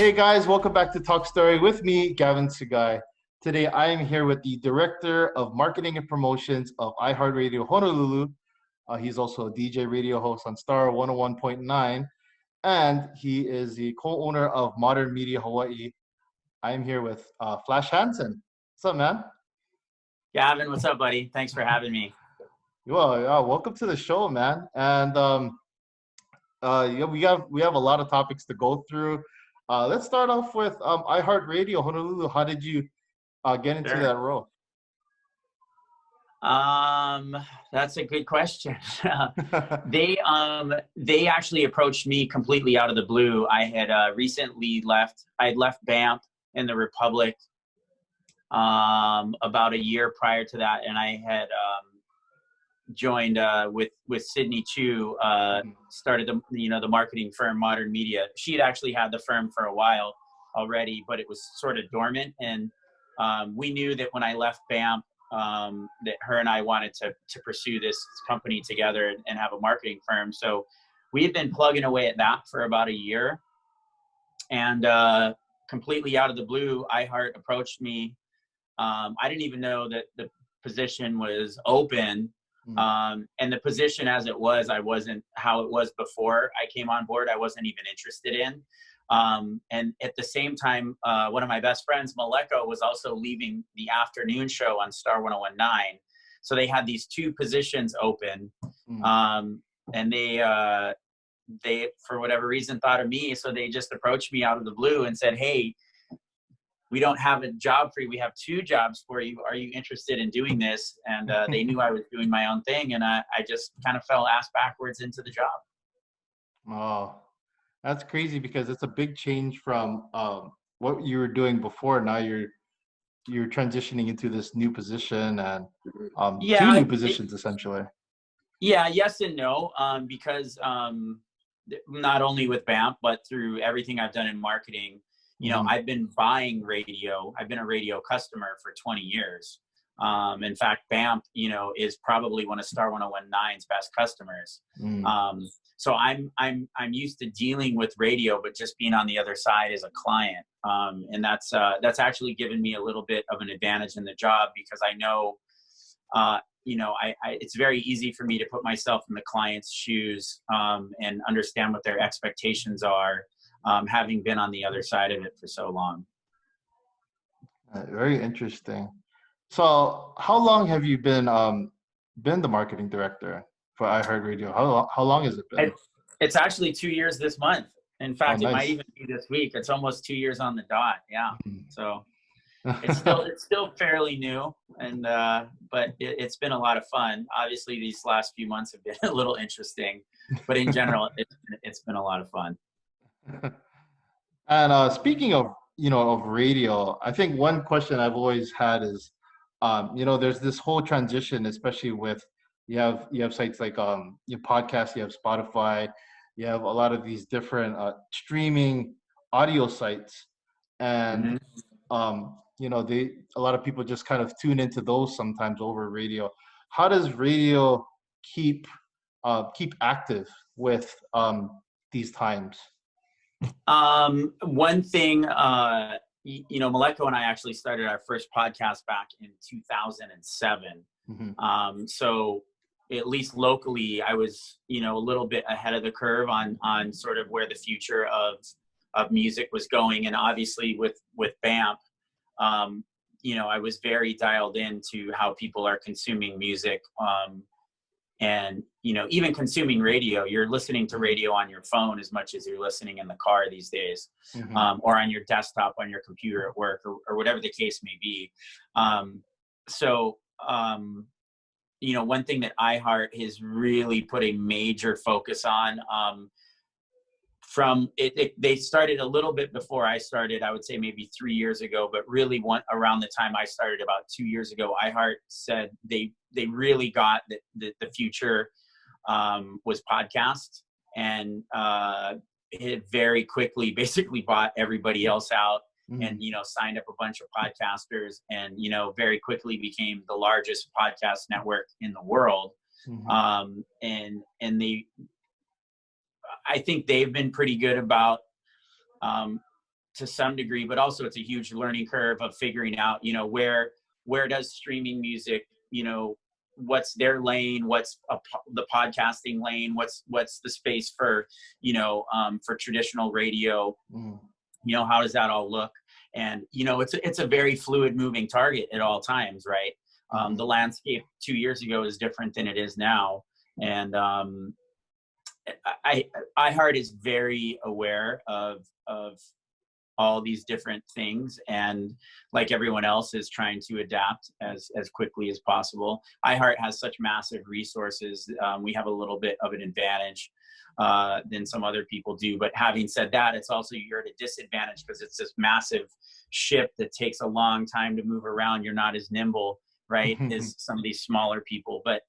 Hey guys, welcome back to Talk Story with me, Gavin Sugai. Today I am here with the Director of Marketing and Promotions of iHeartRadio Honolulu. He's also a DJ radio host on Star 101.9, and he is the co-owner of Modern Media Hawaii. I am here with Flash Hansen. What's up, man? Gavin, what's up, buddy? Thanks for having me. Well, yeah, welcome to the show, man. And yeah, we have a lot of topics to go through. Let's start off with iHeartRadio Honolulu. How did you get into that role? That's a good question. They actually approached me completely out of the blue. I had recently left. I had left BAMP in the Republic about a year prior to that, and I had joined with Sydney Chu, started the marketing firm Modern Media. She had actually had the firm for a while already, but it was sort of dormant. And we knew that when I left BAMP, that her and I wanted to pursue this company together and have a marketing firm. So we had been plugging away at that for about a year, and completely out of the blue, iHeart approached me. I didn't even know that the position was open. And the position as it was, I wasn't how it was before I came on board. I wasn't even interested in. And at the same time, one of my best friends, Maleko, was also leaving the afternoon show on Star 101.9. So they had these two positions open. And they, for whatever reason, thought of me. So they just approached me out of the blue and said, "Hey, we don't have a job for you. We have two jobs for you. Are you interested in doing this?" And they knew I was doing my own thing, and I just kind of fell ass backwards into the job. Oh, that's crazy because it's a big change from what you were doing before. Now you're transitioning into this new position and two new positions essentially. Yeah, yes and no, because not only with BAMP, but through everything I've done in marketing. You know, I've been buying radio. I've been a radio customer for 20 years. In fact, BAMP, is probably one of Star 101.9's best customers. So I'm used to dealing with radio, but just being on the other side as a client. And that's actually given me a little bit of an advantage in the job, because I know, it's very easy for me to put myself in the client's shoes and understand what their expectations are. Having been on the other side of it for so long. Very interesting. So how long have you been the marketing director for iHeartRadio? How long has it been? It's actually 2 years this month. In fact, nice. It might even be this week. It's almost 2 years on the dot. Yeah. So it's still fairly new, and but it's been a lot of fun. Obviously, these last few months have been a little interesting, but in general, it's been a lot of fun. And speaking of of radio, I think one question I've always had is, there's this whole transition, especially with you have sites like your podcast, you have Spotify, you have a lot of these different streaming audio sites, and a lot of people just kind of tune into those sometimes over radio. How does radio keep active with these times? One thing, Maleko and I actually started our first podcast back in 2007. So at least locally, I was, a little bit ahead of the curve on sort of where the future of music was going. And obviously with BAMP, I was very dialed into how people are consuming music. And, even consuming radio, you're listening to radio on your phone as much as you're listening in the car these days, or on your desktop, on your computer at work, or whatever the case may be. One thing that iHeart has really put a major focus on, they started a little bit before I started, I would say maybe 3 years ago, but really around the time I started about 2 years ago, iHeart said they really got that the future was podcast, and it very quickly basically bought everybody else out and signed up a bunch of podcasters, and very quickly became the largest podcast network in the world. And I think they've been pretty good about to some degree, but also it's a huge learning curve of figuring out, you know, where does streaming music, you know, what's their lane, what's the podcasting lane, what's the space for, you know, for traditional radio, you know, how does that all look? And, you know, it's a very fluid moving target at all times, right? The landscape 2 years ago is different than it is now. And iHeart is very aware of all these different things, and like everyone else is trying to adapt as quickly as possible. iHeart has such massive resources. We have a little bit of an advantage than some other people do. But having said that, it's also, you're at a disadvantage because it's this massive ship that takes a long time to move around. You're not as nimble, right, as some of these smaller people. But,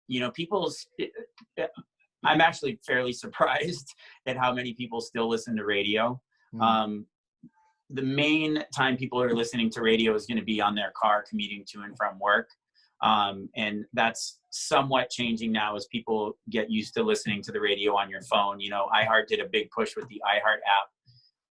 you know, I'm actually fairly surprised at how many people still listen to radio. The main time people are listening to radio is going to be on their car commuting to and from work. And that's somewhat changing now as people get used to listening to the radio on your phone. You know, iHeart did a big push with the iHeart app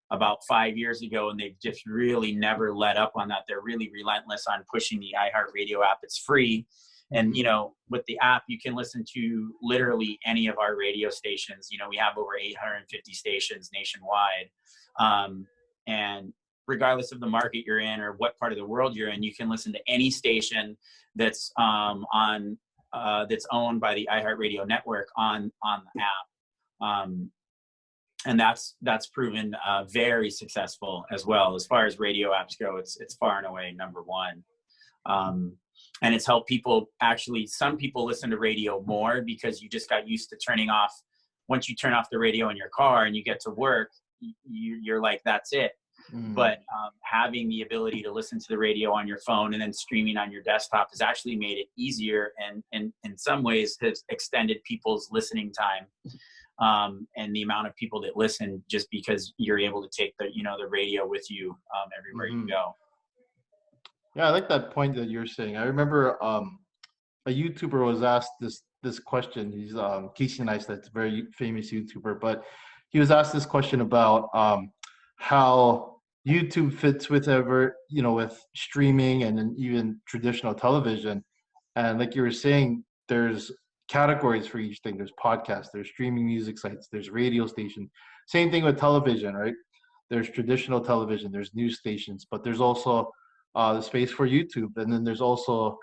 about 5 years ago, and they've just really never let up on that. They're really relentless on pushing the iHeart radio app. It's free. And, you know, with the app, you can listen to literally any of our radio stations. You know, we have over 850 stations nationwide. And regardless of the market you're in or what part of the world you're in, you can listen to any station that's that's owned by the iHeartRadio network on the app. And that's proven very successful as well. As far as radio apps go, it's far and away number one. And it's helped people, actually, some people listen to radio more because you just got used to turning off. Once you turn off the radio in your car and you get to work, you're like, that's it. But having the ability to listen to the radio on your phone and then streaming on your desktop has actually made it easier, and in some ways has extended people's listening time, and the amount of people that listen, just because you're able to take the radio with you everywhere you go. Yeah, I like that point that you're saying. I remember a YouTuber was asked this question. He's Casey Neistat, a very famous YouTuber, but he was asked this question about how YouTube fits with with streaming and then even traditional television. And like you were saying, there's categories for each thing. There's podcasts, there's streaming music sites, there's radio station. Same thing with television, right? There's traditional television, there's news stations, but there's also the space for YouTube, and then there's also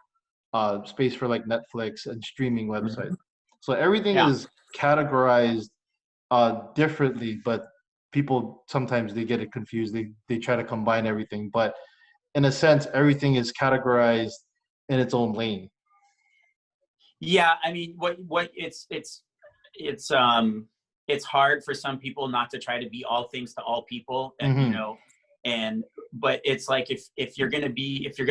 space for like Netflix and streaming websites. So everything is categorized differently, but people sometimes they get it confused. They try to combine everything, but in a sense, everything is categorized in its own lane. Yeah, I mean, it's hard for some people not to try to be all things to all people, and but it's like if you're gonna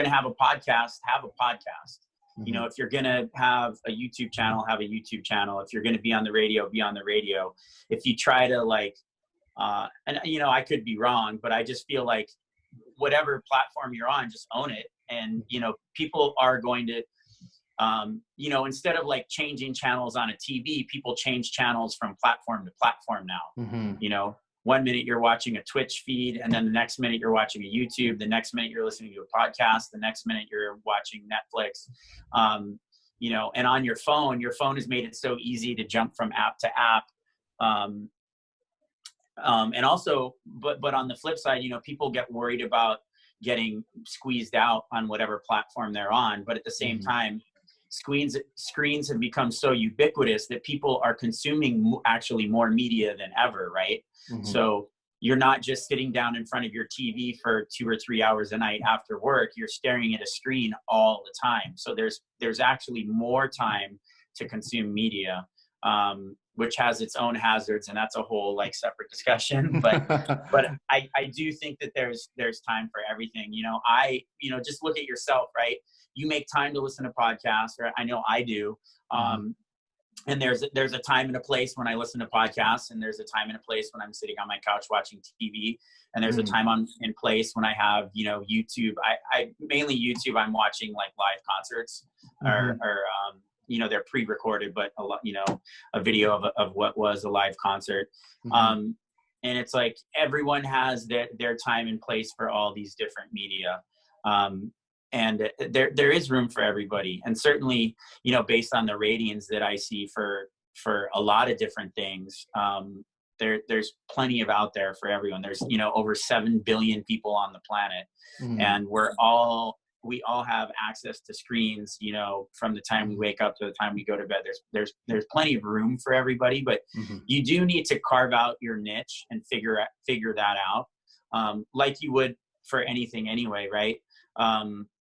have a podcast, have a podcast. You know, if you're gonna have a YouTube channel, have a YouTube channel. If you're gonna be on the radio, be on the radio. If you try to and I could be wrong, but I just feel like whatever platform you're on, just own it. And people are going to instead of like changing channels on a TV, people change channels from platform to platform now. 1 minute you're watching a Twitch feed, and then the next minute you're watching a YouTube, the next minute you're listening to a podcast, the next minute you're watching Netflix. And on your phone has made it so easy to jump from app to app. And also, but on the flip side, people get worried about getting squeezed out on whatever platform they're on. But at the same time, screens have become so ubiquitous that people are consuming actually more media than ever, right? So you're not just sitting down in front of your TV for 2 or 3 hours a night after work. You're staring at a screen all the time. So there's actually more time to consume media, which has its own hazards, and that's a whole separate discussion. But I do think that there's time for everything. Just look at yourself, right? You make time to listen to podcasts, or I know I do. And there's a time and a place when I listen to podcasts, and there's a time and a place when I'm sitting on my couch watching TV, and there's a time and place when I have YouTube. I mainly YouTube. I'm watching live concerts, or they're pre-recorded, but a lot, a video of what was a live concert. and it's like everyone has their time and place for all these different media. And there is room for everybody. And certainly, you know, based on the ratings that I see for a lot of different things, there's plenty of out there for everyone. There's, you know, over 7 billion people on the planet, and we all have access to screens, you know, from the time we wake up to the time we go to bed. There's plenty of room for everybody, but you do need to carve out your niche and figure that out, like you would for anything anyway, right?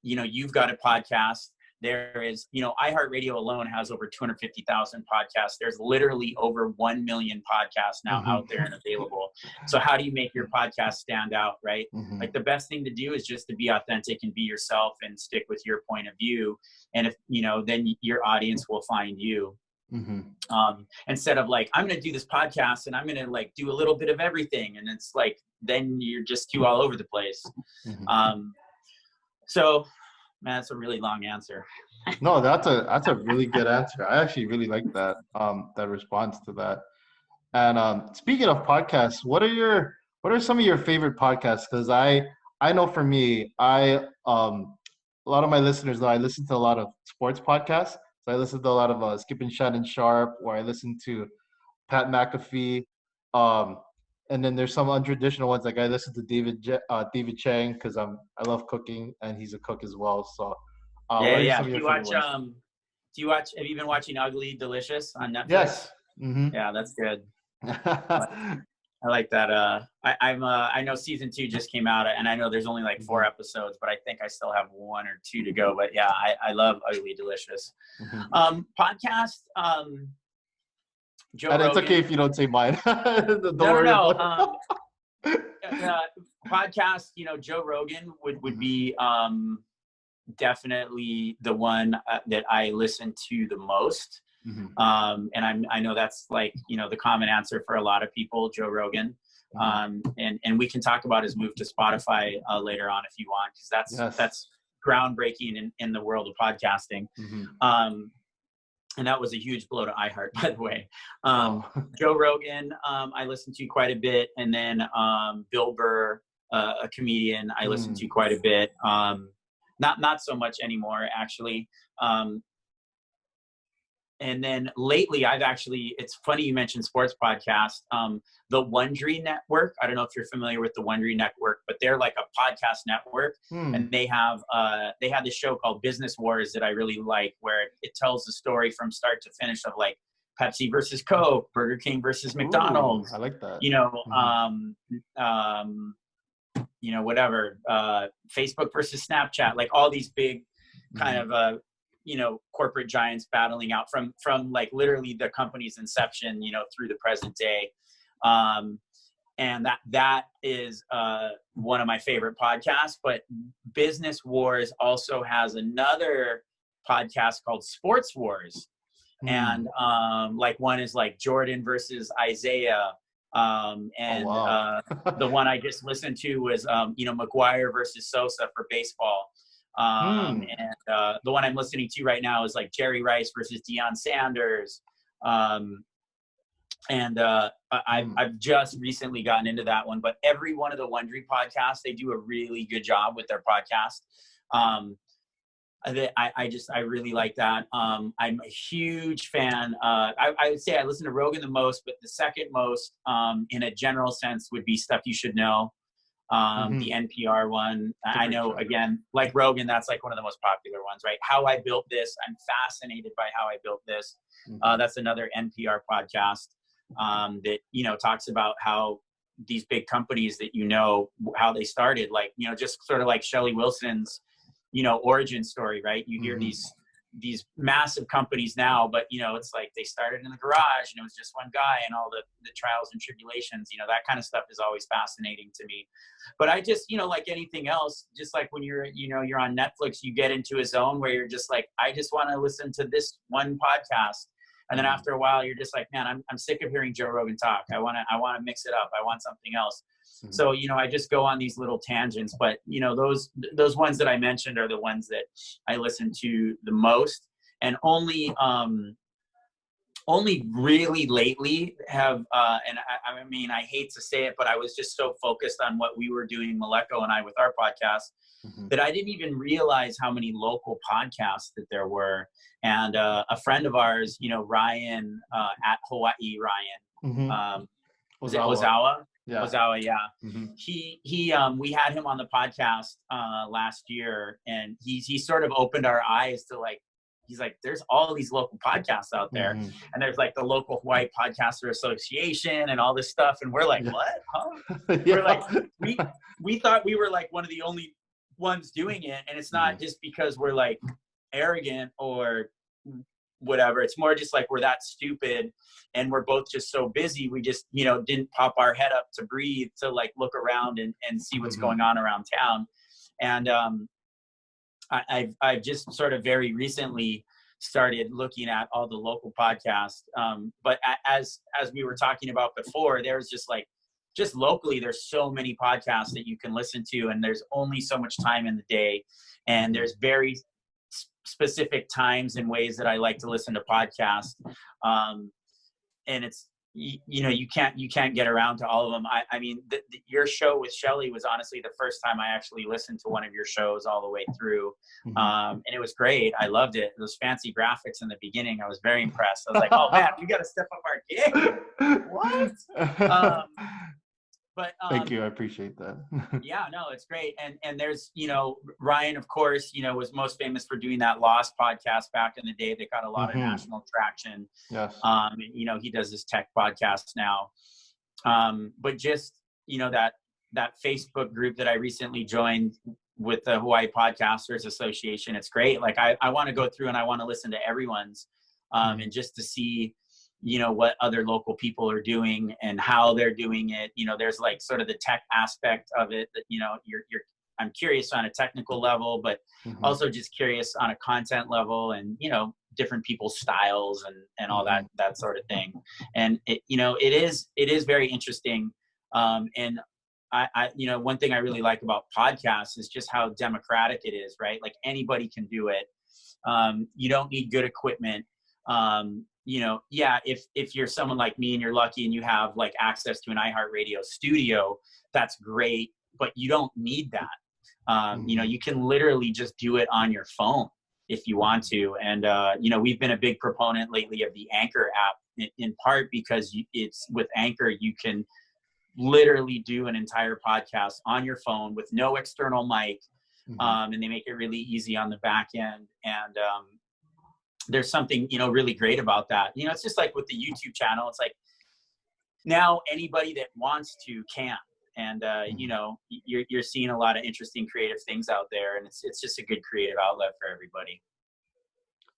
You know, you've got a podcast. There is, you know, iHeartRadio alone has over 250,000 podcasts. There's literally over 1 million podcasts now out there and available. So how do you make your podcast stand out, right? Like the best thing to do is just to be authentic and be yourself and stick with your point of view. And if, you know, then your audience will find you. Instead of like, I'm going to do this podcast and I'm going to like do a little bit of everything. And it's like, then you're just too all over the place. So, man, that's a really long answer. No, that's a really good answer. I actually really like that that response to that. And speaking of podcasts, what are some of your favorite podcasts? Because I know for me, a lot of my listeners know I listen to a lot of sports podcasts. So I listen to a lot of Skip and Shannon Sharp, or I listen to Pat McAfee. And then there's some untraditional ones, like I listen to David Chang because I love cooking and he's a cook as well. So what are some of your favorite ones? Have you been watching Ugly Delicious on Netflix? Yes. Yeah, that's good. I like that. I know season 2 just came out, and I know there's only like 4 episodes, but I think I still have 1 or 2 to go. But yeah, I love Ugly Delicious. Podcast. Joe and it's Rogan. okay if you don't say mine. No. Podcast, you know, Joe Rogan would be definitely the one that I listen to the most. And I know that's like, you know, the common answer for a lot of people, Joe Rogan. And we can talk about his move to Spotify later on if you want, because that's groundbreaking in the world of podcasting. And that was a huge blow to iHeart, by the way. Joe Rogan, I listen to quite a bit. And then Bill Burr, a comedian, I listen to quite a bit. Not so much anymore, actually. And then lately, it's funny you mentioned sports podcast. The Wondery Network, I don't know if you're familiar with the Wondery Network, but they're like a podcast network. And they had this show called Business Wars that I really like, where it tells the story from start to finish of like Pepsi versus Coke, Burger King versus McDonald's. I like that. You know, whatever, Facebook versus Snapchat, like all these big kind of, you know, corporate giants battling out from like literally the company's inception, you know, through the present day. And that is one of my favorite podcasts. But Business Wars also has another podcast called Sports Wars. And like one is like Jordan versus Isaiah. The one I just listened to was, you know, McGuire versus Sosa for baseball. And the one I'm listening to right now is like Jerry Rice versus Deion Sanders. I've just recently gotten into that one, but every one of the Wondery podcasts, they do a really good job with their podcast. I really like that. I'm a huge fan. I would say I listen to Rogan the most, but the second most, in a general sense, would be Stuff You Should Know. The NPR one. I know, again, like Rogan, that's like one of the most popular ones, right? How I Built This. I'm fascinated by How I Built This. That's another NPR podcast that, you know, talks about how these big companies that, you know, how they started, like, you know, just sort of like Shelley Wilson's, you know, origin story, right? You hear these massive companies now, but, you know, it's like they started in the garage and it was just one guy, and all the trials and tribulations, you know, that kind of stuff is always fascinating to me. But I just, you know, like anything else, just like when you're on Netflix, you get into a zone where you're just like, I just want to listen to this one podcast. And then after a while, you're just like, man, I'm sick of hearing Joe Rogan talk. I want to mix it up. I want something else. So, you know, I just go on these little tangents, but, you know, those ones that I mentioned are the ones that I listen to the most. And only only really lately have, and I mean, I hate to say it, but I was just so focused on what we were doing, Maleko and I, with our podcast, that I didn't even realize how many local podcasts that there were. And a friend of ours, you know, Ryan at Hawaii, Ryan, was it Ozawa? Yeah. Ozawa, yeah. He we had him on the podcast last year, and he sort of opened our eyes to, like, he's like, there's all these local podcasts out there, and there's like the local Hawaii Podcaster Association and all this stuff, and we're like, what? Huh? We're like, we thought we were like one of the only ones doing it, and it's not just because we're like arrogant or whatever. It's more just like we're that stupid, and we're both just so busy. We just, you know, didn't pop our head up to breathe, to like look around and see what's going on around town. And I've just sort of very recently started looking at all the local podcasts. But as we were talking about before, there's just locally, there's so many podcasts that you can listen to, and there's only so much time in the day, and there's very specific times and ways that I like to listen to podcasts. And it's, you know, you can't get around to all of them. I mean, your show with Shelly was honestly the first time I actually listened to one of your shows all the way through. And it was great. I loved it. Those fancy graphics in the beginning, I was very impressed. I was like, oh man, we got to step up our game. What? But thank you. I appreciate that. Yeah, no, it's great. And there's, you know, Ryan, of course, you know, was most famous for doing that Lost podcast back in the day that got a lot of national traction. Yes. You know, he does this tech podcast now. But just, you know, that Facebook group that I recently joined with the Hawaii Podcasters Association, it's great. Like I want to go through and I want to listen to everyone's, and just to see, you know, what other local people are doing and how they're doing it. You know, there's like sort of the tech aspect of it that, you know, I'm curious on a technical level, but also just curious on a content level, and, you know, different people's styles and all that sort of thing. And it, you know, it is very interesting. And I, you know, one thing I really like about podcasts is just how democratic it is, right? Like anybody can do it. You don't need good equipment. You know, yeah, if you're someone like me and you're lucky and you have like access to an iHeartRadio studio, that's great, but you don't need that. You know, you can literally just do it on your phone if you want to. And, you know, we've been a big proponent lately of the Anchor app, in part because it's with Anchor, you can literally do an entire podcast on your phone with no external mic. And they make it really easy on the back end. And, there's something, you know, really great about that. You know, it's just like with the YouTube channel, it's like now anybody that wants to can. And, you know, you're seeing a lot of interesting creative things out there, and it's just a good creative outlet for everybody.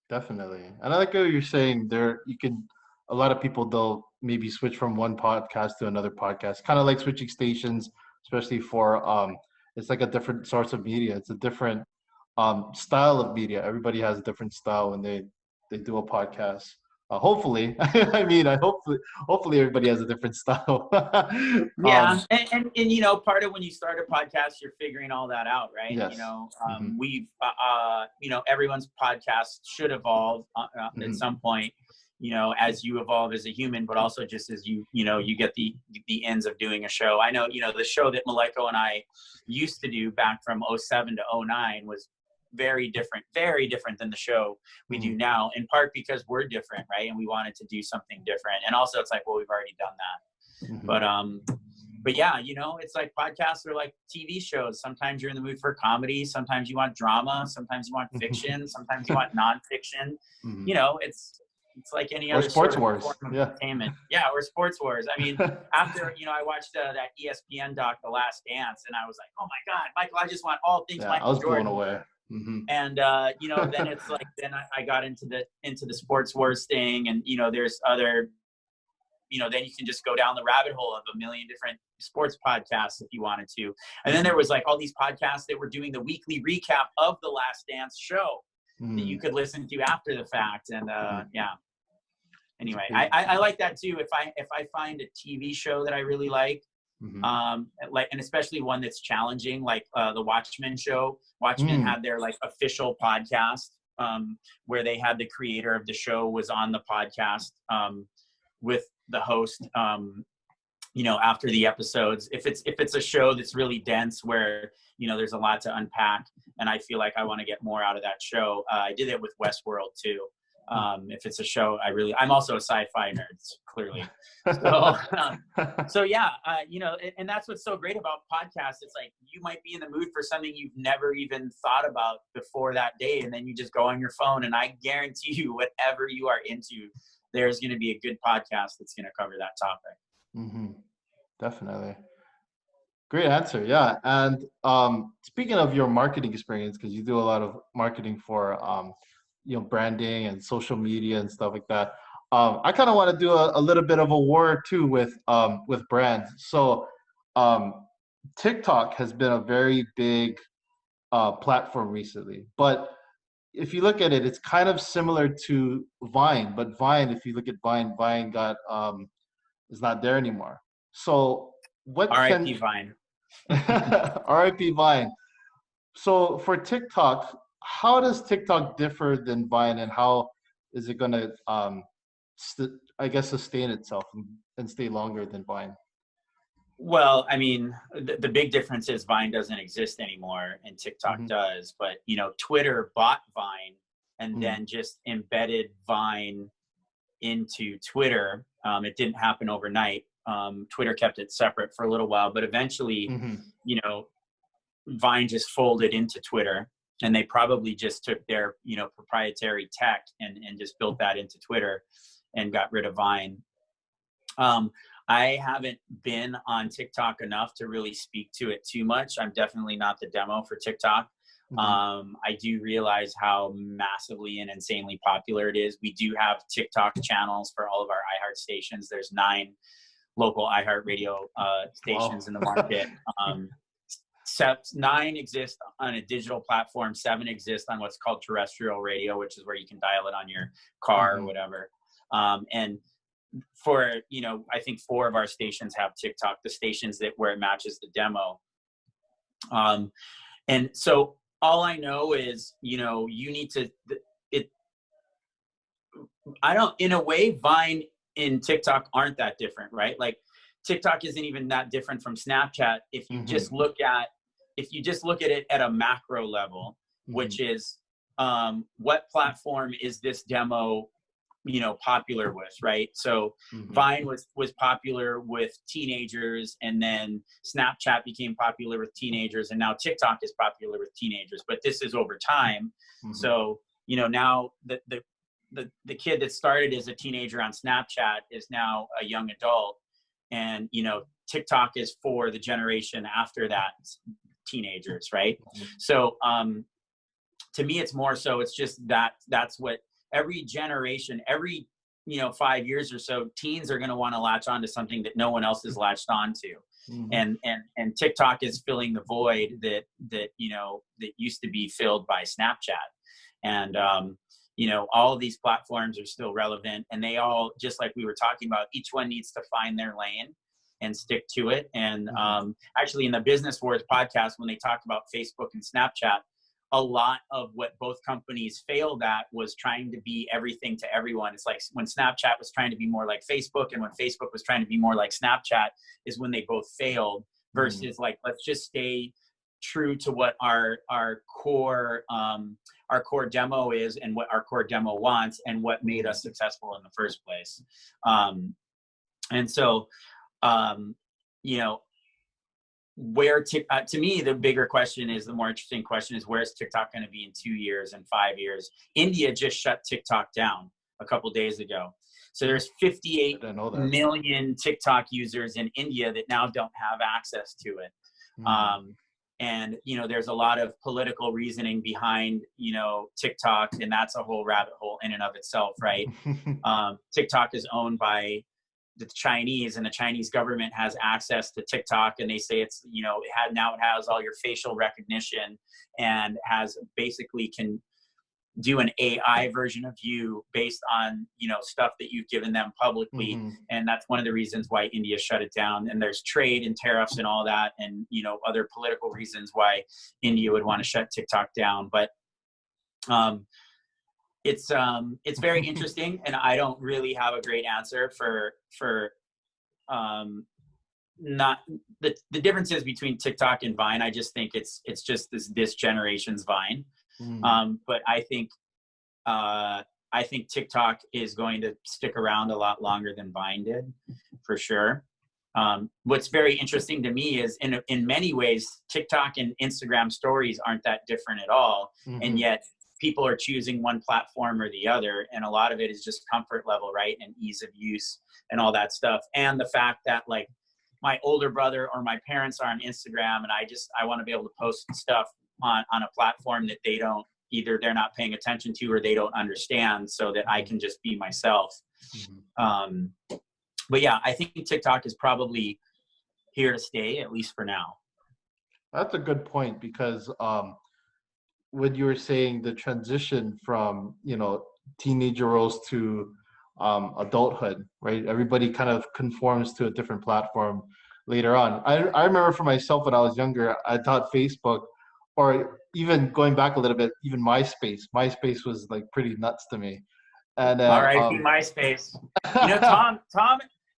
Definitely. And I like what you're saying there. A lot of people, they'll maybe switch from one podcast to another podcast, kind of like switching stations, especially for, it's like a different source of media. It's a different style of media. Everybody has a different style when they do a podcast. Hopefully, I mean, hopefully everybody has a different style. Yeah, and you know, part of when you start a podcast, you're figuring all that out, right? Yes. You know, we've, you know, everyone's podcast should evolve at some point, you know, as you evolve as a human, but also just as you know, you get the ends of doing a show. I know, you know, the show that Maleko and I used to do back from 2007 to 2009 was very different than the show we do now, in part because we're different, right? And we wanted to do something different. And also it's like, well, we've already done that. But yeah, you know, it's like podcasts are like TV shows. Sometimes you're in the mood for comedy, sometimes you want drama, sometimes you want fiction, sometimes you want nonfiction. You know, it's like any other sports sort of wars. form of entertainment. Yeah, or sports wars. I mean, after, you know, I watched that ESPN doc, The Last Dance, and I was like, oh my God, Michael, I just want all things Michael I was Jordan. blown away. And you know, then it's like, then I got into the sports wars thing, and you know, there's other, you know, then you can just go down the rabbit hole of a million different sports podcasts if you wanted to. And then there was like all these podcasts that were doing the weekly recap of the Last Dance show that you could listen to after the fact. And yeah. Anyway, I like that too. If I find a TV show that I really like, and especially one that's challenging, like the Watchmen show. Watchmen had their like official podcast where they had the creator of the show was on the podcast with the host, after the episodes. If it's a show that's really dense where, there's a lot to unpack and I feel like I want to get more out of that show, I did it with Westworld too. If it's a show I'm also a sci-fi nerd, clearly. So yeah, and that's what's so great about podcasts. It's like you might be in the mood for something you've never even thought about before that day, and then you just go on your phone, and I guarantee you, whatever you are into, there's going to be a good podcast that's going to cover that topic. Mm-hmm. Definitely. Great answer. Yeah. And speaking of your marketing experience, because you do a lot of marketing for branding and social media and stuff like that. I kind of want to do a little bit of a war too with brands. So TikTok has been a very big platform recently, but if you look at it, it's kind of similar to Vine. But Vine, if you look at Vine got is not there anymore. So what R.I.P. Vine. R.I.P. Vine. So for TikTok, how does TikTok differ than Vine, and how is it going to, sustain itself and stay longer than Vine? Well, I mean, the big difference is Vine doesn't exist anymore and TikTok does. But, Twitter bought Vine and then just embedded Vine into Twitter. It didn't happen overnight. Twitter kept it separate for a little while, but eventually, Vine just folded into Twitter, and they probably just took their, proprietary tech and just built that into Twitter and got rid of Vine. I haven't been on TikTok enough to really speak to it too much. I'm definitely not the demo for TikTok. I do realize how massively and insanely popular it is. We do have TikTok channels for all of our iHeart stations. There's 9 local iHeartRadio stations in the market. 9 exist on a digital platform. 7 exist on what's called terrestrial radio, which is where you can dial it on your car or whatever. And for, I think 4 of our stations have TikTok, the stations where it matches the demo. And so all I know is, you need to, in a way, Vine and TikTok aren't that different, right? Like TikTok isn't even that different from Snapchat. If you just look at it at a macro level, which is, what platform is this demo, popular with, right? So Vine was popular with teenagers, and then Snapchat became popular with teenagers, and now TikTok is popular with teenagers, but this is over time. So, now the kid that started as a teenager on Snapchat is now a young adult, and, TikTok is for the generation after that, teenagers, right? So, to me, it's more so, it's just that's what every generation, every 5 years or so, teens are going to want to latch on to something that no one else has latched on to. And TikTok is filling the void that used to be filled by Snapchat. And all of these platforms are still relevant, and they all, just like we were talking about, each one needs to find their lane and stick to it. And actually, in the Business Wars podcast, when they talked about Facebook and Snapchat, a lot of what both companies failed at was trying to be everything to everyone. It's like when Snapchat was trying to be more like Facebook, and when Facebook was trying to be more like Snapchat, is when they both failed, versus like, let's just stay true to what our core demo is, and what our core demo wants, and what made us successful in the first place. And so, where to me, the bigger question is, the more interesting question is, where's TikTok going to be in 2 years and 5 years? India just shut TikTok down a couple days ago. So there's 58 million TikTok users in India that now don't have access to it. And, there's a lot of political reasoning behind, TikTok, and that's a whole rabbit hole in and of itself, right? TikTok is owned by the Chinese, and the Chinese government has access to TikTok, and they say it's, it has all your facial recognition, and basically can do an AI version of you based on, stuff that you've given them publicly. And that's one of the reasons why India shut it down. And there's trade and tariffs and all that, and, other political reasons why India would want to shut TikTok down. But, it's very interesting, and I don't really have a great answer for not the differences between TikTok and Vine. I just think it's just this generation's Vine. But I think TikTok is going to stick around a lot longer than Vine did, for sure. What's very interesting to me is in many ways, TikTok and Instagram stories aren't that different at all. And yet people are choosing one platform or the other. And a lot of it is just comfort level, right? And ease of use and all that stuff. And the fact that like my older brother or my parents are on Instagram, and I want to be able to post stuff on a platform that either they're not paying attention to, or they don't understand, so that I can just be myself. But yeah, I think TikTok is probably here to stay, at least for now. That's a good point, because when you were saying the transition from, teenager roles to adulthood, right? Everybody kind of conforms to a different platform later on. I remember for myself when I was younger, I thought Facebook, or even going back a little bit, even MySpace. MySpace was like pretty nuts to me. And then, all right, MySpace.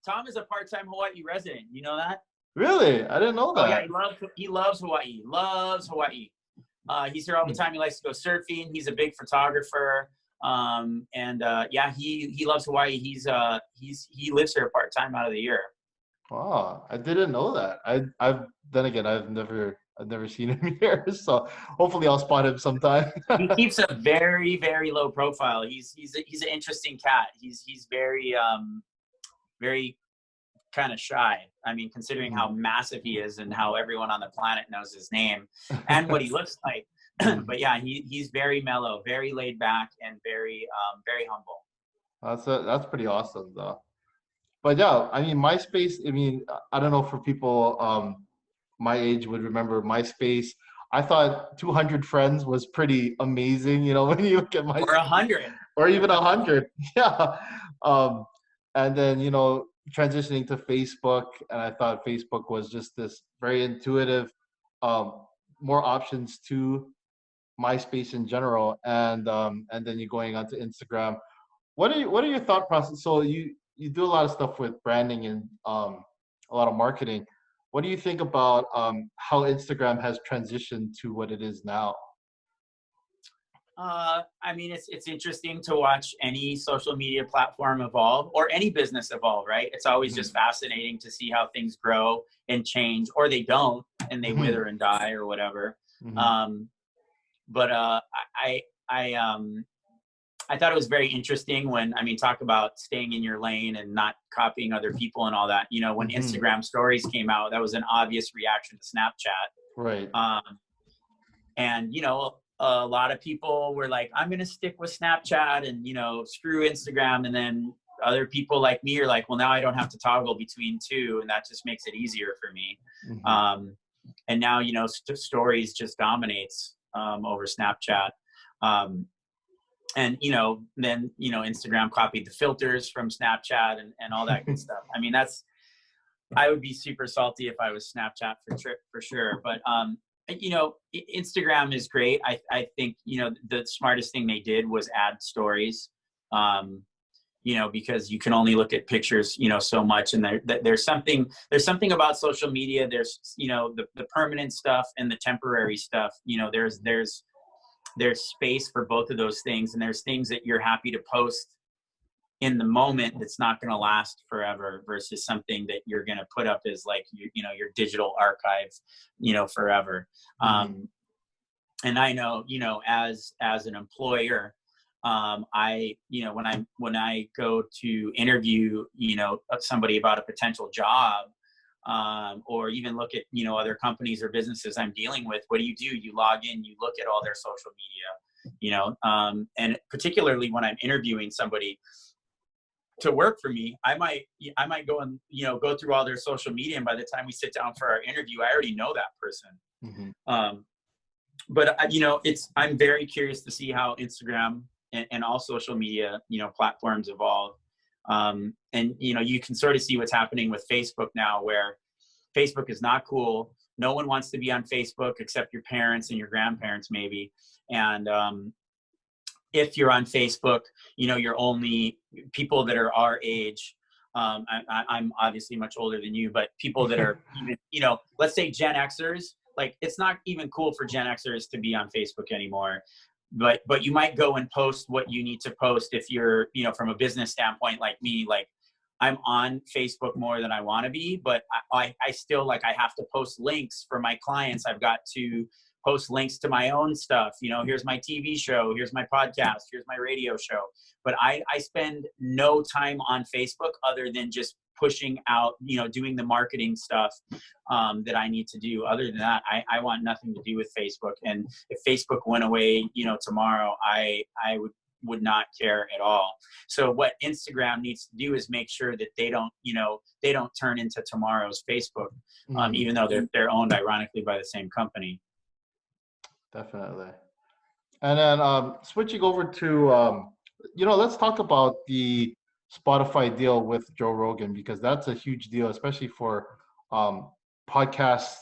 Tom is a part-time Hawaii resident. You know that? Really? I didn't know that. Oh yeah, he loves Hawaii. Loves Hawaii. He's here all the time. He likes to go surfing. He's a big photographer. Yeah, he loves Hawaii. He lives here part-time out of the year. Wow, I didn't know that. I've never seen him here, so hopefully I'll spot him sometime. He keeps a very, very low profile. He's an interesting cat. He's very very kind of shy. I mean, considering how massive he is and how everyone on the planet knows his name and what he looks like. But yeah, he's very mellow, very laid back, and very humble. That's pretty awesome though. But yeah, I mean, MySpace, I mean, I don't know, for people my age would remember MySpace. I thought 200 friends was pretty amazing, when you look at MySpace. Or 100. Or even 100. Yeah. And then, transitioning to Facebook, and I thought Facebook was just this very intuitive, more options to MySpace in general, and then you're going onto Instagram. What are your thought process? So you do a lot of stuff with branding and a lot of marketing. What do you think about how Instagram has transitioned to what it is now? I mean, it's interesting to watch any social media platform evolve, or any business evolve, right? It's always just fascinating to see how things grow and change, or they don't, and they wither and die, or whatever. But I thought it was very interesting when, talk about staying in your lane and not copying other people and all that. When Instagram stories came out, that was an obvious reaction to Snapchat. Right. And, a lot of people were like, I'm going to stick with Snapchat and, screw Instagram. And then other people like me are like, well, now I don't have to toggle between two, and that just makes it easier for me. And now, stories just dominates over Snapchat. And, then, Instagram copied the filters from Snapchat and all that good stuff. I mean, I would be super salty if I was Snapchat for sure. But, Instagram is great. I think, the smartest thing they did was add stories, because you can only look at pictures, so much. And there's something about social media. There's, the permanent stuff and the temporary stuff. There's space for both of those things. And there's things that you're happy to post in the moment that's not going to last forever, versus something that you're going to put up as like, your digital archive, forever. And I know, as an employer, when I go to interview, somebody about a potential job, or even look at, other companies or businesses I'm dealing with, what do? You log in, you look at all their social media, and particularly when I'm interviewing somebody to work for me, I might go and, go through all their social media. And by the time we sit down for our interview, I already know that person. But I'm very curious to see how Instagram and all social media, platforms evolve. And, you can sort of see what's happening with Facebook now, where Facebook is not cool. No one wants to be on Facebook except your parents and your grandparents, maybe. And, if you're on Facebook, you're only people that are our age. I'm obviously much older than you, but people that are even, let's say Gen Xers, like it's not even cool for Gen Xers to be on Facebook anymore. But you might go and post what you need to post if you're, from a business standpoint, like me, like I'm on Facebook more than I want to be, but I still I have to post links for my clients. I've got to post links to my own stuff. Here's my TV show, here's my podcast, here's my radio show. But I spend no time on Facebook other than just pushing out, doing the marketing stuff that I need to do. Other than that, I want nothing to do with Facebook. And if Facebook went away, tomorrow, I would not care at all. So what Instagram needs to do is make sure that they don't turn into tomorrow's Facebook, even though they're owned ironically by the same company. Definitely. And then switching over to, let's talk about the Spotify deal with Joe Rogan, because that's a huge deal, especially for podcast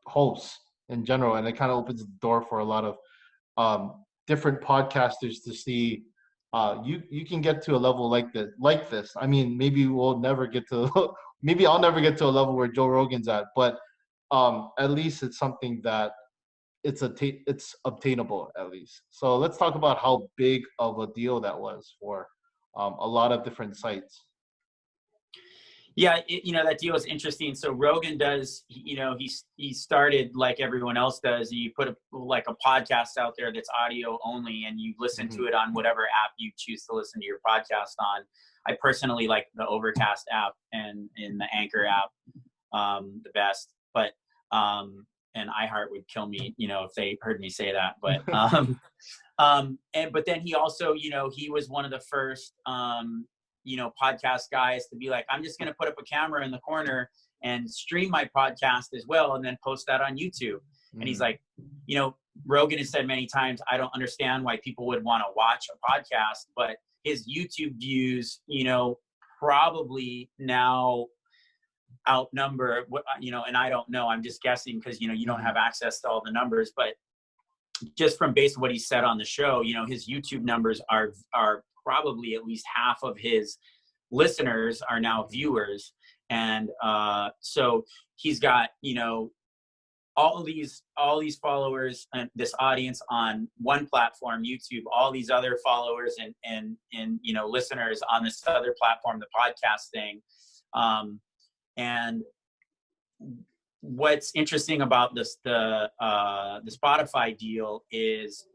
hosts in general. And it kind of opens the door for a lot of different podcasters to see you can get to a level like this. I mean, maybe we'll never get to, maybe I'll never get to a level where Joe Rogan's at, but at least it's something that it's obtainable at least. So let's talk about how big of a deal that was for a lot of different sites. Yeah, that deal is interesting. So Rogan does, he started like everyone else does. You put a podcast out there that's audio only, and you listen to it on whatever app you choose to listen to your podcast on. I personally like the Overcast app and in the Anchor app the best. But and iHeart would kill me, if they heard me say that. But but then he also, he was one of the first podcast guys to be like, I'm just going to put up a camera in the corner and stream my podcast as well, and then post that on YouTube. And he's like, Rogan has said many times, I don't understand why people would want to watch a podcast, but his YouTube views, probably now outnumber what, and I don't know, I'm just guessing because, you don't have access to all the numbers, but just from based on what he said on the show, his YouTube numbers are probably at least half of his listeners are now viewers. And so he's got, all these followers and this audience on one platform, YouTube, all these other followers and listeners on this other platform, the podcast thing. And what's interesting about the Spotify deal is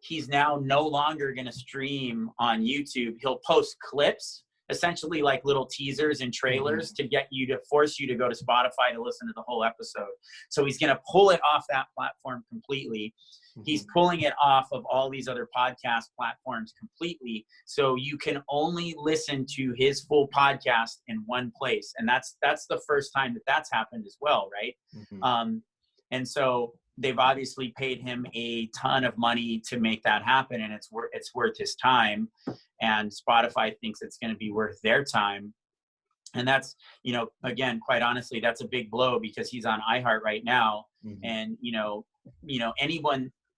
he's now no longer going to stream on YouTube. He'll post clips, essentially like little teasers and trailers to get you to force you to go to Spotify to listen to the whole episode. So he's going to pull it off that platform completely. He's pulling it off of all these other podcast platforms completely. So you can only listen to his full podcast in one place. And that's the first time that's happened as well, right? And so they've obviously paid him a ton of money to make that happen, and it's worth his time. And Spotify thinks it's going to be worth their time. And that's, again, quite honestly, that's a big blow because he's on iHeart right now. And,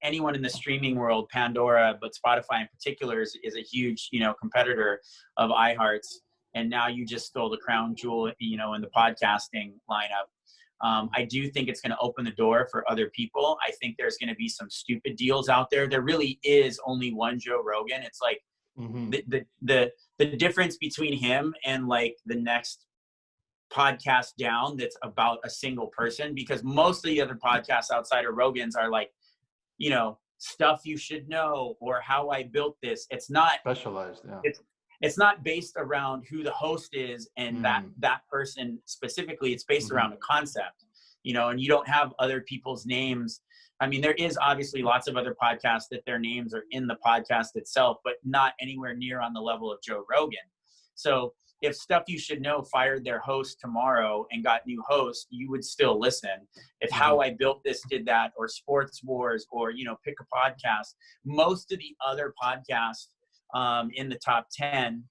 anyone in the streaming world, Pandora, but Spotify in particular is a huge, competitor of iHeart's. And now you just stole the crown jewel, in the podcasting lineup. I do think it's going to open the door for other people. I think there's going to be some stupid deals out there. There really is only one Joe Rogan. It's like the difference between him and like the next podcast down that's about a single person, because most of the other podcasts outside of Rogan's are like, stuff you should know or how I built this. It's not specialized. Yeah. It's not based around who the host is and that person specifically. It's based around a concept, and you don't have other people's names. I mean, there is obviously lots of other podcasts that their names are in the podcast itself, but not anywhere near on the level of Joe Rogan. So if Stuff You Should Know fired their host tomorrow and got new hosts, you would still listen. If How I Built This did that, or Sports Wars, or, Pick a Podcast, most of the other podcasts in the top 10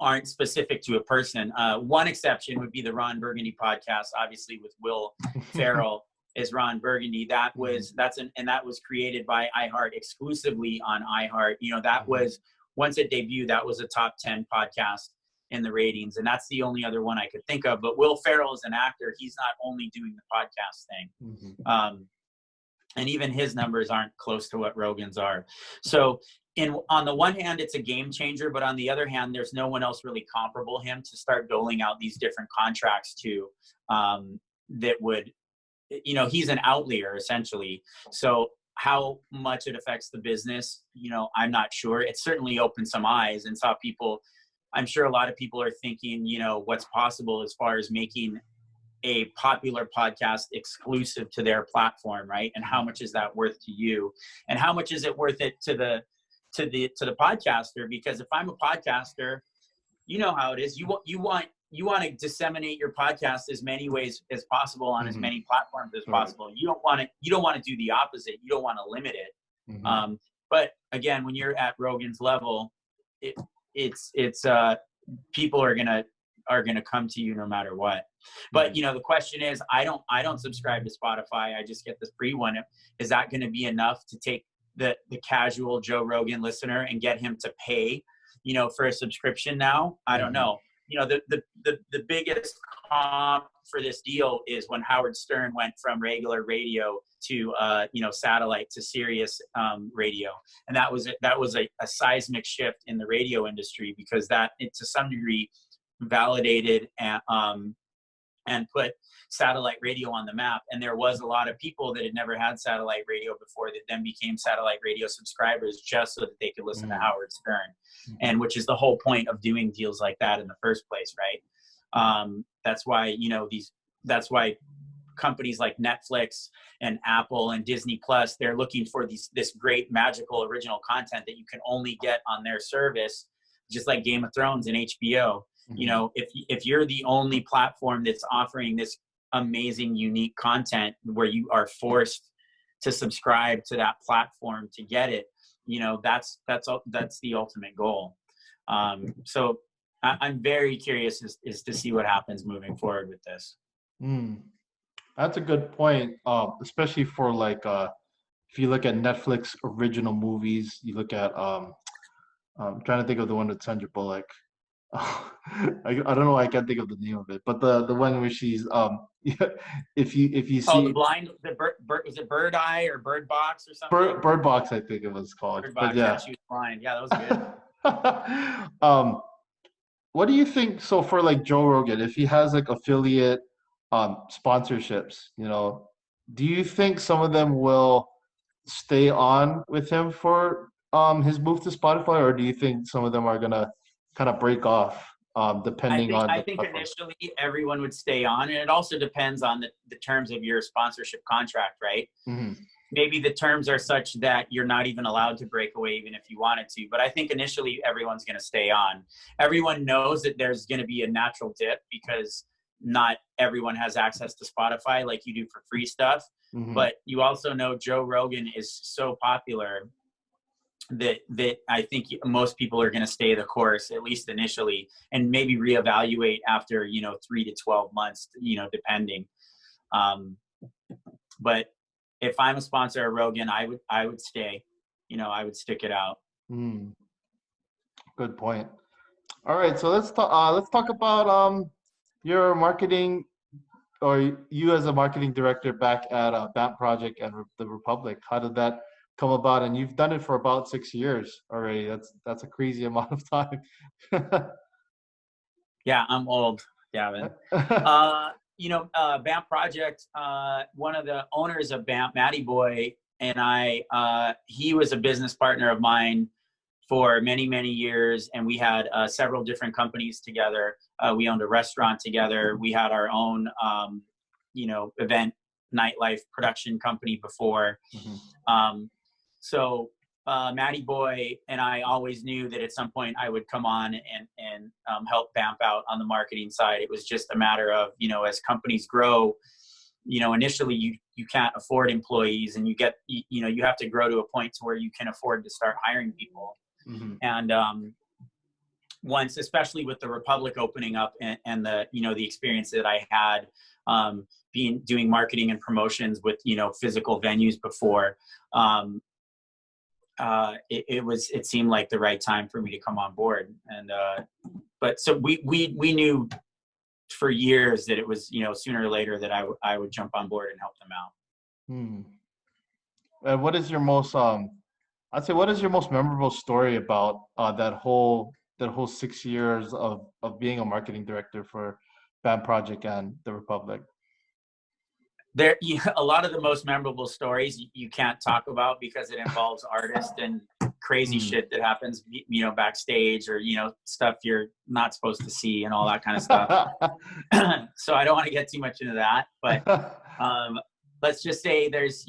aren't specific to a person. One exception would be the Ron Burgundy podcast, obviously with Will Ferrell. is Ron Burgundy. That was that was created by iHeart exclusively on iHeart. You know, that was, once it debuted, that was a top 10 podcast in the ratings, and that's the only other one I could think of. But Will Ferrell is an actor; he's not only doing the podcast thing, and even his numbers aren't close to what Rogan's are. So, on the one hand, it's a game changer, but on the other hand, there's no one else really comparable him to start doling out these different contracts to, that would, you know, he's an outlier essentially. So how much it affects the business, you know, I'm not sure. It certainly opened some eyes and saw people. I'm sure a lot of people are thinking, you know, what's possible as far as making a popular podcast exclusive to their platform, right? And how much is that worth to you? And how much is it worth it to the podcaster? Because if I'm a podcaster, you know how it is. You want to disseminate your podcast as many ways as possible on as many platforms as possible. You don't want to do the opposite. You don't want to limit it. But again, when you're at Rogan's level, it's people are gonna come to you no matter what. But you know, the question is, I don't subscribe to Spotify. I just get the free one. Is that going to be enough to take the casual Joe Rogan listener and get him to pay, you know, for a subscription now? I don't know. You know, the biggest comp for this deal is when Howard Stern went from regular radio to you know, satellite to Sirius radio, and that was a seismic shift in the radio industry, because that, to some degree, validated and put satellite radio on the map. And there was a lot of people that had never had satellite radio before that then became satellite radio subscribers just so that they could listen to Howard Stern, and which is the whole point of doing deals like that in the first place, right? That's why, you know, that's why companies like Netflix and Apple and Disney Plus, they're looking for this great magical original content that you can only get on their service, just like Game of Thrones and HBO. You know, if you're the only platform that's offering this amazing, unique content where you are forced to subscribe to that platform to get it, you know, that's the ultimate goal. So I'm very curious is to see what happens moving forward with this. That's a good point, especially for like if you look at Netflix original movies. You look at I'm trying to think of the one with Sandra Bullock. I don't know why I can't think of the name of it, but the one where she's if you see the blind, was it Bird Eye or Bird Box or something? Bird Box, I think it was called. Bird Box, but yeah, she was blind. Yeah, that was good. What do you think? So for like Joe Rogan, if he has like affiliate sponsorships, you know, do you think some of them will stay on with him for his move to Spotify, or do you think some of them are gonna kind of break off depending on I think initially everyone would stay on, and it also depends on the terms of your sponsorship contract, right? Maybe the terms are such that you're not even allowed to break away even if you wanted to, but I think initially everyone's going to stay on. Everyone knows that there's going to be a natural dip because not everyone has access to Spotify like you do for free stuff, but you also know Joe Rogan is so popular that I think most people are going to stay the course, at least initially, and maybe reevaluate after, you know, 3 to 12 months, you know, depending. But if I'm a sponsor of Rogan, I would stay, you know, I would stick it out. Good point. All right. So let's talk about, your marketing, or you as a marketing director back at BAMP Project and the Republic. How did that come about? And you've done it for about 6 years already. That's a crazy amount of time. Yeah, I'm old, Gavin. You know, BAMP Project, one of the owners of BAMP, Matty Boy, and I, he was a business partner of mine for many, many years. And we had several different companies together. We owned a restaurant together. We had our own, you know, event nightlife production company before. So Matty Boy and I always knew that at some point I would come on and help BAMP out on the marketing side. It was just a matter of, you know, as companies grow, you know, initially you can't afford employees, and you know, you have to grow to a point to where you can afford to start hiring people. And once, especially with the Republic opening up and the, you know, the experience that I had doing marketing and promotions with, you know, physical venues before, it seemed like the right time for me to come on board. And but so we knew for years that it was, you know, sooner or later that I would jump on board and help them out. What is your most I'd say, what is your most memorable story about that whole 6 years of being a marketing director for BAM Project and the Republic? There, a lot of the most memorable stories you can't talk about because it involves artists and crazy shit that happens, you know, backstage, or, you know, stuff you're not supposed to see and all that kind of stuff. So I don't want to get too much into that, but let's just say there's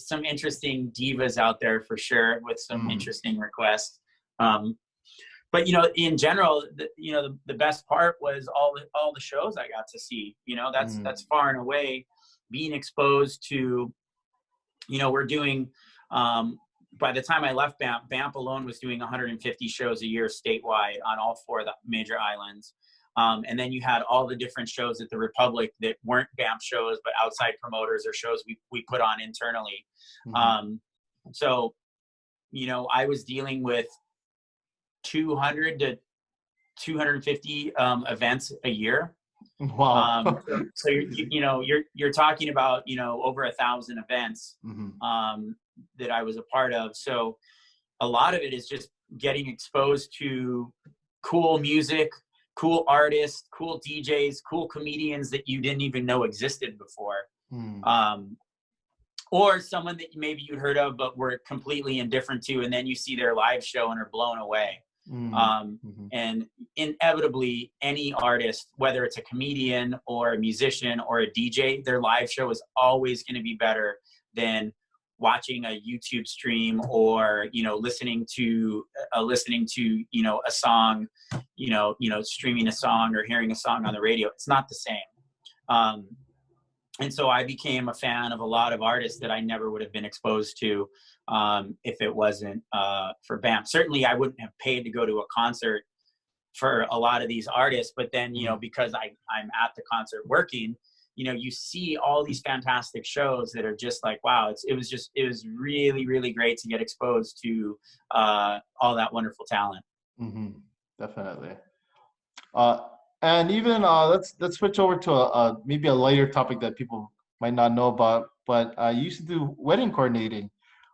some interesting divas out there for sure with some interesting requests. But, you know, in general, the best part was all the shows I got to see. You know, that's far and away being exposed to, you know, we're doing, by the time I left BAMP alone was doing 150 shows a year statewide on all 4 of the major islands. And then you had all the different shows at the Republic that weren't BAMP shows, but outside promoters or shows we put on internally. So, you know, I was dealing with 200 to 250 events a year. Wow. So you're talking about, you know, over 1,000 events that I was a part of. So a lot of it is just getting exposed to cool music, cool artists, cool DJs, cool comedians that you didn't even know existed before. Or someone that maybe you'd heard of but were completely indifferent to, and then you see their live show and are blown away. And inevitably, any artist, whether it's a comedian or a musician or a DJ, their live show is always going to be better than watching a YouTube stream, or, you know, listening to you know, a song, you know, streaming a song or hearing a song on the radio. It's not the same. And so I became a fan of a lot of artists that I never would have been exposed to if it wasn't for BAMP. Certainly, I wouldn't have paid to go to a concert for a lot of these artists. But then, you know, because I'm at the concert working, you know, you see all these fantastic shows that are just like, wow, it was really, really great to get exposed to all that wonderful talent. Definitely. And even let's switch over to maybe a lighter topic that people might not know about. But I used to do wedding coordinating,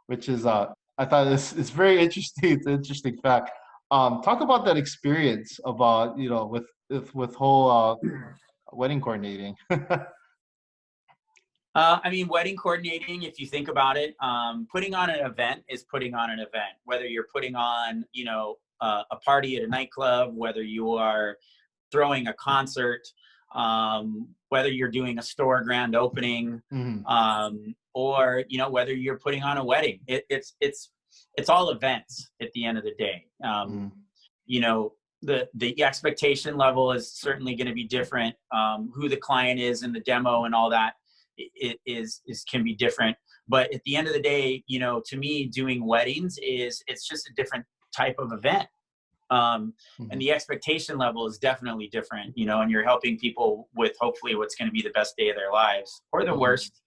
which is I thought it's very interesting. It's an interesting fact. Talk about that experience about, you know, with whole wedding coordinating. I mean, wedding coordinating, if you think about it, putting on an event is putting on an event. Whether you're putting on, you know, a party at a nightclub, whether you are throwing a concert, whether you're doing a store grand opening, or, you know, whether you're putting on a wedding, it's all events at the end of the day. You know, the expectation level is certainly going to be different. Who the client is and the demo and all that can be different. But at the end of the day, you know, to me, doing weddings it's just a different type of event. And the expectation level is definitely different, you know, and you're helping people with hopefully what's going to be the best day of their lives or the worst.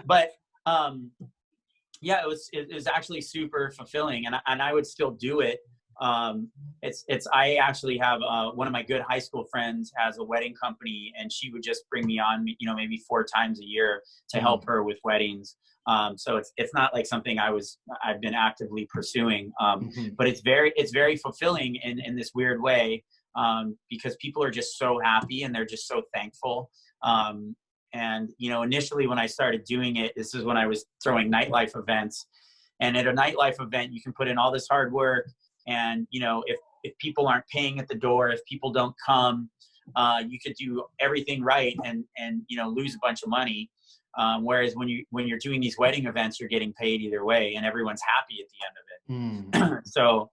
but yeah, it was actually super fulfilling, and I would still do it. I actually have one of my good high school friends has a wedding company, and she would just bring me on, you know, maybe 4 times a year to help her with weddings. So it's not like something I've been actively pursuing, but it's very fulfilling in this weird way, because people are just so happy and they're just so thankful. And, you know, initially when I started doing it, this is when I was throwing nightlife events, and at a nightlife event, you can put in all this hard work. And, you know, if people aren't paying at the door, if people don't come, you could do everything right and, you know, lose a bunch of money. Whereas when you're doing these wedding events, you're getting paid either way and everyone's happy at the end of it. So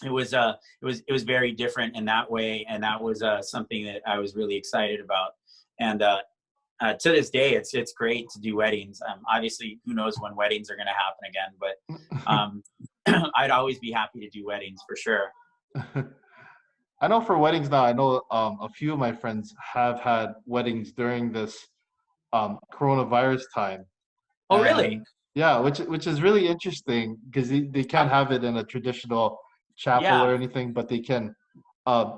it was very different in that way. And that was something that I was really excited about. And to this day, it's great to do weddings. Obviously, who knows when weddings are going to happen again, but I'd always be happy to do weddings for sure. I know for weddings now, I know a few of my friends have had weddings during this coronavirus time. Oh, really? And yeah, which is really interesting because they can't have it in a traditional chapel Yeah. or anything, but they can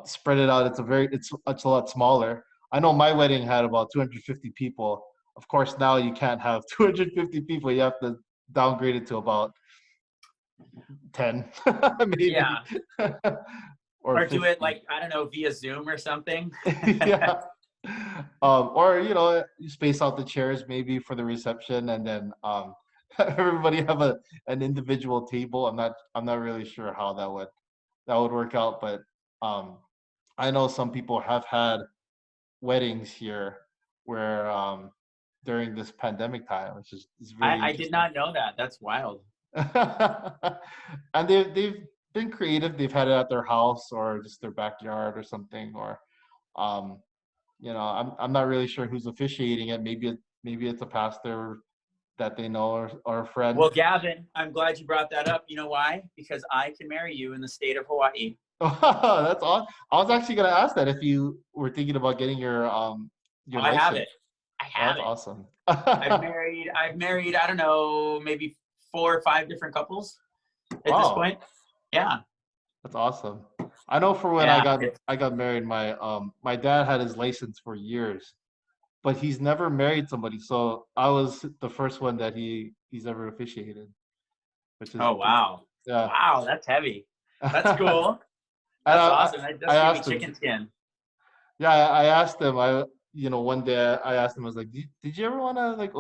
spread it out. It's a lot smaller. I know my wedding had about 250 people. Of course, now you can't have 250 people. You have to downgrade it to about 10, maybe, Yeah. or Or do it 50. like, I don't know, via Zoom or something. Yeah. Or you space out the chairs maybe for the reception, and then everybody have an individual table. I'm not really sure how that would work out, but um, I know some people have had weddings here where during this pandemic time, which is really I did interesting. not know that. That's wild. And they've been creative. They've had it at their house or just their backyard or something, or um, I'm not really sure who's officiating it. Maybe it's a pastor that they know or a friend. Well, Gavin, I'm glad you brought that up. You know why? Because I can marry you in the state of Hawaii. Oh, that's awesome. I was actually gonna ask that if you were thinking about getting Oh, your I have it. license. I Oh, have that's it. awesome. I've married, I don't know, maybe 4 or 5 different couples at this Wow, point. Yeah. that's awesome. I know for when I Yeah. got I got married, my dad had his license for years, but he's never married somebody. So I was the first one that he's ever officiated, which is Oh, wow. yeah. Wow. That's heavy. That's And cool. That's I, awesome. That I does give me asked him. chicken skin. Yeah, I asked him. One day I asked him. I was like, "Did you ever want to like?"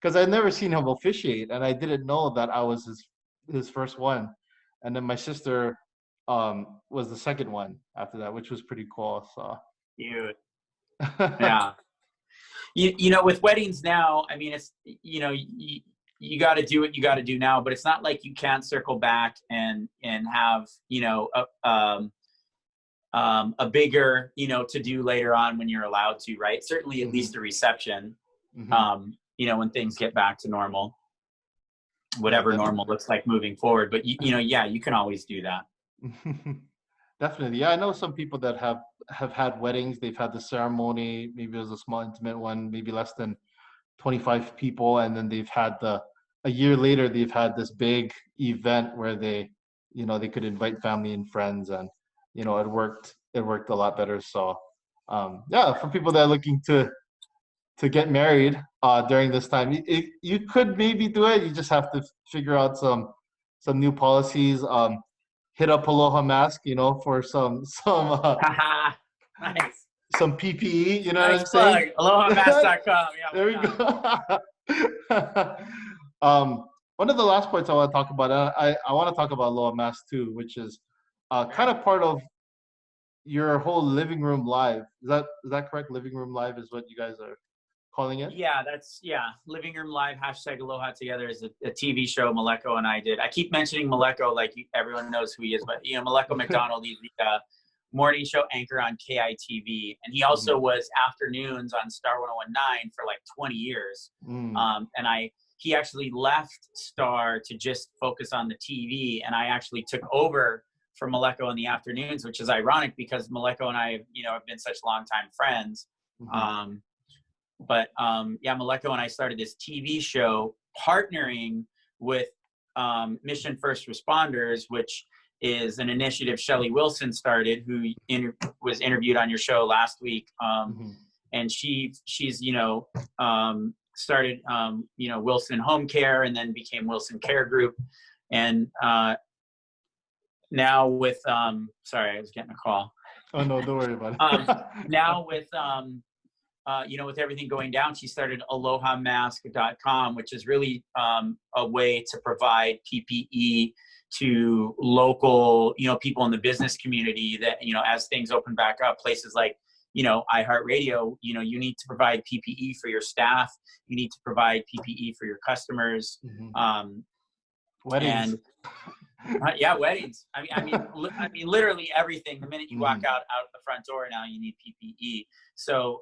Because I'd never seen him officiate, and I didn't know that I was his first one. And then my sister was the second one after that, which was pretty cool. So Cute. Yeah. With weddings now, I mean, it's, you got to do what you got to do now, but it's not like you can't circle back and have, a bigger, to do later on when you're allowed to, right? Certainly at hmm least a reception, hmm when things get back to normal, Yeah, whatever normal looks like moving forward. But, yeah, you can always do that. definitely. Yeah, I know some people that have had weddings. They've had the ceremony. Maybe it was a small, intimate one, maybe less than 25 people, and then they've had a year later they've had this big event where they could invite family and friends, and it worked a lot better. So yeah, for people that are looking to get married during this time, you could maybe do it. You just have to figure out some new policies. Hit up Aloha Mask, for Nice. some PPE, you know what Nice I'm saying? plug. AlohaMass.com. Yeah, There why we not? go. One of the last points I want to talk about, I want to talk about Aloha Mask too, which is kind of part of your whole living room live. Is that correct? Living room live is what you guys are calling it? Yeah. Living Room Live, #Aloha Together is a TV show Maleko and I did. I keep mentioning Maleko like everyone knows who he is, but Maleko McDonald, he's the morning show anchor on KITV, and he also was afternoons on Star 101.9 for like 20 years. And he actually left Star to just focus on the TV, and I actually took over for Maleko in the afternoons, which is ironic because Maleko and I, have been such longtime friends. Mhm. Maleko and I started this TV show partnering with Mission First Responders, which is an initiative Shelley Wilson started, who was interviewed on your show last week. Mhm. And she's started Wilson Home Care, and then became Wilson Care Group. And now with sorry, I was getting a call. Oh no, don't worry about it. Now with with everything going down, she started AlohaMask.com, which is really a way to provide PPE to local, people in the business community that, as things open back up, places like, iHeartRadio, you need to provide PPE for your staff. You need to provide PPE for your customers. Mhm. Weddings. And yeah, weddings. I mean, literally everything. The minute you walk Mhm. out the front door now, you need PPE. So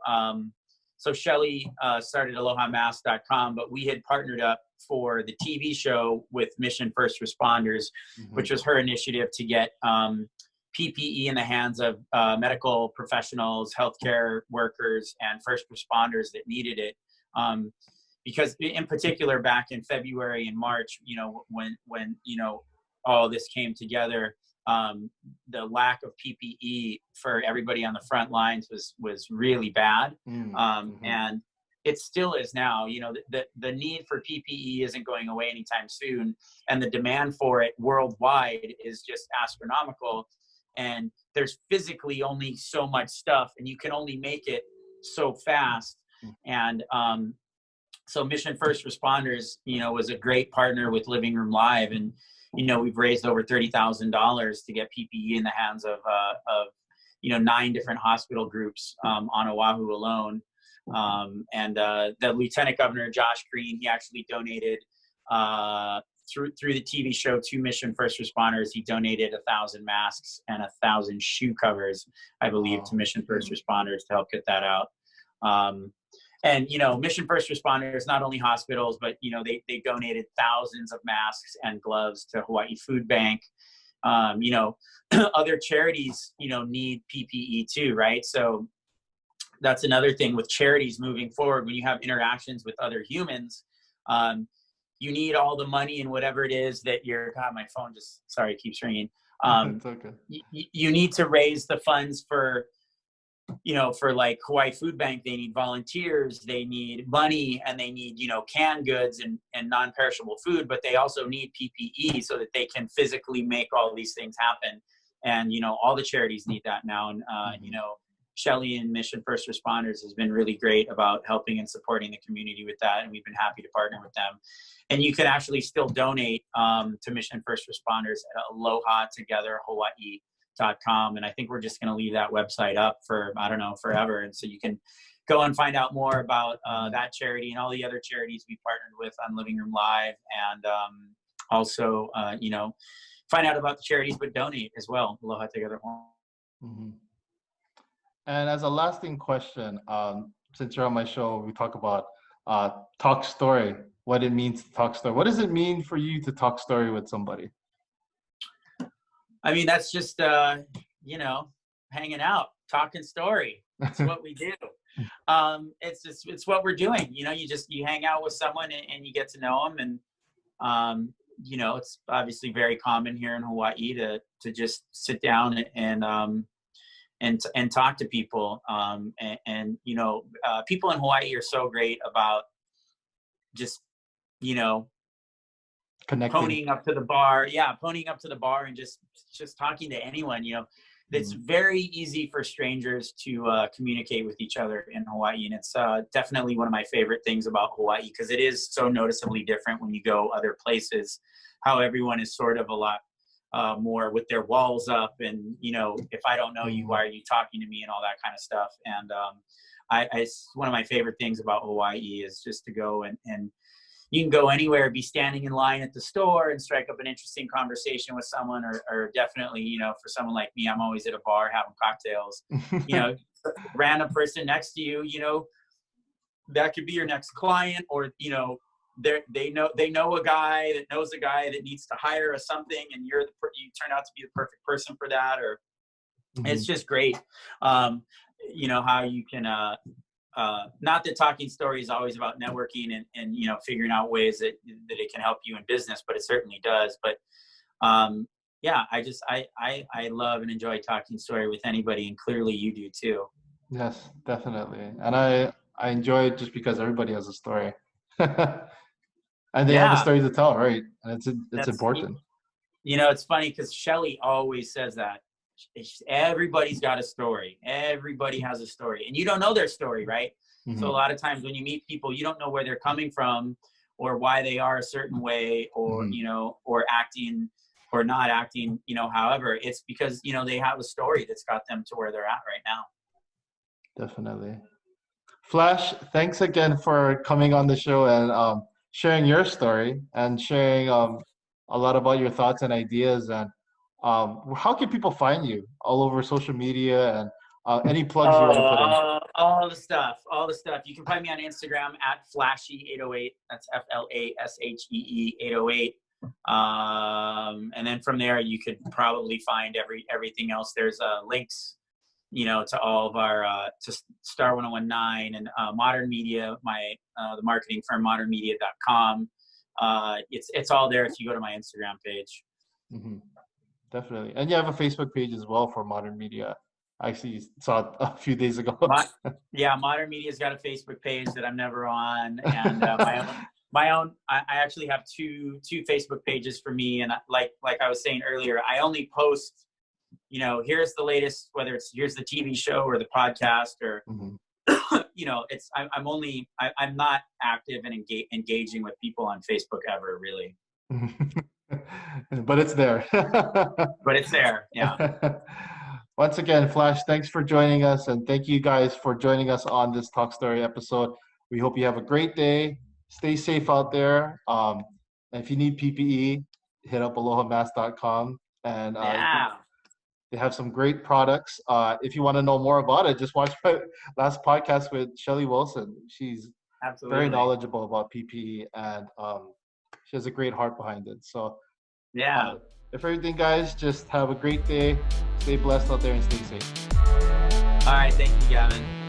So Shelly started AlohaMask.com, but we had partnered up for the TV show with Mission First Responders, which was her initiative to get PPE in the hands of medical professionals, healthcare workers, and first responders that needed it. Because in particular, back in February and March, when all this came together, the lack of PPE for everybody on the front lines was really bad. And it still is now. The need for PPE isn't going away anytime soon, and the demand for it worldwide is just astronomical. And there's physically only so much stuff, and you can only make it so fast. And so Mission First Responders, was a great partner with Living Room Live, and we've raised over $30,000 to get PPE in the hands of 9 different hospital groups on Oahu alone. And the Lieutenant Governor, Josh Green, he actually donated through the TV show to Mission First Responders. He donated 1,000 masks and 1,000 shoe covers, I believe, to Mission First Responders to help get that out. And, Mission First Responders, not only hospitals, but, they donated thousands of masks and gloves to Hawaii Food Bank. Other charities, need PPE too, right? So that's another thing with charities moving forward. When you have interactions with other humans, you need all the money and whatever it is that God, my phone sorry, it keeps ringing. It's okay. You need to raise the funds for, for like Hawaii Food Bank. They need volunteers, they need money, and they need, canned goods and non-perishable food, but they also need PPE so that they can physically make all these things happen. And, all the charities need that now. And, Shelly and Mission First Responders has been really great about helping and supporting the community with that. And we've been happy to partner with them. And you can actually still donate to Mission First Responders at AlohaTogetherHawaii.com. And I think we're just going to leave that website up for, I don't know, forever. And so you can go and find out more about that charity and all the other charities we partnered with on Living Room Live. And also, find out about the charities, but donate as well. Aloha Together. And as a lasting question, since you're on my show, we talk about talk story, what it means to talk story. What does it mean for you to talk story with somebody? I mean, that's just, hanging out, talking story. That's what we do. It's what we're doing. You hang out with someone and you get to know them. And, it's obviously very common here in Hawaii to just sit down and talk to people. People in Hawaii are so great about just, connecting, ponying up to the bar and just talking to anyone. It's very easy for strangers to communicate with each other in Hawaii. And it's definitely one of my favorite things about Hawaii, because it is so noticeably different when you go other places, how everyone is sort of a lot more with their walls up. And, if I don't know you, why are you talking to me, and all that kind of stuff. And it's one of my favorite things about Hawaii is just to go and you can go anywhere, be standing in line at the store and strike up an interesting conversation with someone, or definitely, for someone like me, I'm always at a bar having cocktails, random person next to you, that could be your next client, or, they know a guy that knows a guy that needs to hire something, and you turn out to be the perfect person for that. Or it's just great. How you can, not that talking story is always about networking and figuring out ways that it can help you in business, but it certainly does. But I love and enjoy talking story with anybody, and clearly you do too. Yes, definitely. And I enjoy it just because everybody has a story. And they have a story to tell, right? And it's important. It's funny because Shelly always says that. Everybody's got a story. Everybody has a story, and you don't know their story, right? So a lot of times when you meet people, you don't know where they're coming from, or why they are a certain way, or or acting or not acting, however. It's because they have a story that's got them to where they're at right now. Definitely. Flash, thanks again for coming on the show and sharing your story and sharing a lot about your thoughts and ideas. And how can people find you all over social media? And Any plugs you want to put in? All the stuff. You can find me on Instagram at Flashy808. That's FLASHEE 808. And then from there, you could probably find everything else. There's links, to all of our to Star 1019 and Modern Media, the marketing firm modernmedia.com. It's all there if you go to my Instagram page. Mm-hmm. Definitely. And you have a Facebook page as well for Modern Media. I actually saw it a few days ago. Modern Media's got a Facebook page that I'm never on, and my own. I actually have two Facebook pages for me, and like I was saying earlier, I only post, here's the latest, whether here's the TV show or the podcast, or I'm not active and engaging with people on Facebook ever, really. But it's there. Yeah. Once again, Flash, thanks for joining us, and thank you guys for joining us on this Talk Story episode. We hope you have a great day. Stay safe out there. And if you need PPE, hit up alohamask.com, and they have some great products. If you want to know more about it, just watch my last podcast with Shelly Wilson. She's very knowledgeable about PPE, and she has a great heart behind it. So if everything, guys, just have a great day. Stay blessed out there and stay safe. All right. Thank you, Gavin.